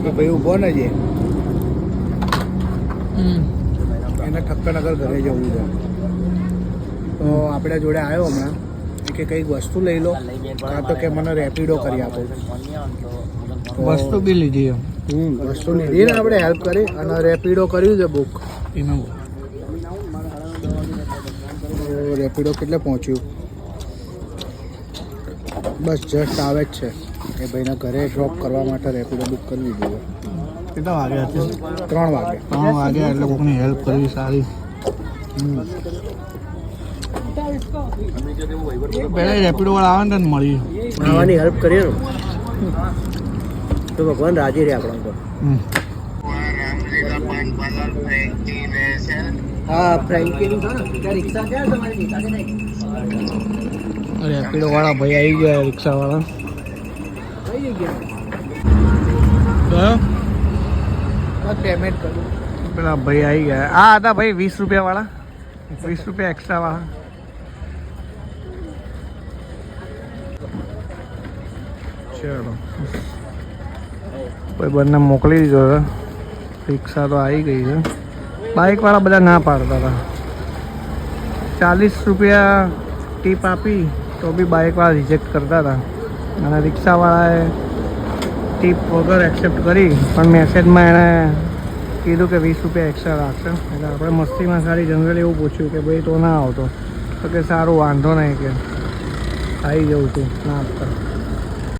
ભાઈ ઊભો ને જે એને ઠક્કરનગર ઘરે જવું છે તો આપણે જોડે આવ્યો હમણાં કે કંઈક વસ્તુ લઈ લો કાં તો કે મને રેપિડો કરી આપો. વસ્તુ બી લીધી વસ્તુ લીધી ને આપણે હેલ્પ કરી અને રેપિડો કર્યું છે બુક. એનું રેપિડો કેટલે પહોંચ્યું? બસ જસ્ટ આવે જ છે એ ભાઈના ઘરે ડ્રોપ કરવા માટે રેપિડો બુક કરી દીધું. કેટલા વાગ્યા છે? 3 વાગે. 3 વાગ્યા એટલે કોઈની હેલ્પ કરવી સારી. પહેલા રેપિડો વાળા આવે ને મળી આવવાની હેલ્પ કરીએ ને તો ભગવાન રાજી રહે આપણા પર. હા ફ્રેન્કીનું છે ને ત્યાં રિક્ષા છે તમારી રેપિડો વાળા ભાઈ આવી ગયા. રિક્ષા વાળા કઈ ગયા પેમેન્ટ કર્યું. પેલા ભાઈ આવી ગયા. આ હતા ભાઈ 20 રૂપિયા વાળા, 20 રૂપિયા એક્સ્ટ્રા વાળા. ચલો ભાઈ બંને મોકલી દીધો છે. રિક્ષા તો આવી ગઈ છે. બાઇક વાળા બધા ના પાડતા હતા. 40 રૂપિયા ટીપ આપી તો બી બાઇક વાળા રિજેક્ટ કરતા હતા અને રિક્ષાવાળાએ ટીપ વગર એક્સેપ્ટ કરી પણ મેસેજમાં એણે કીધું કે 20 રૂપિયા એક્સ્ટ્રા રાખશે. એટલે આપણે મસ્તીમાં સારી જનરલી એવું પૂછ્યું કે ભાઈ તો ના આવતો તો કે સારું વાંધો નહીં કે આવી જવું છું ના આપતા.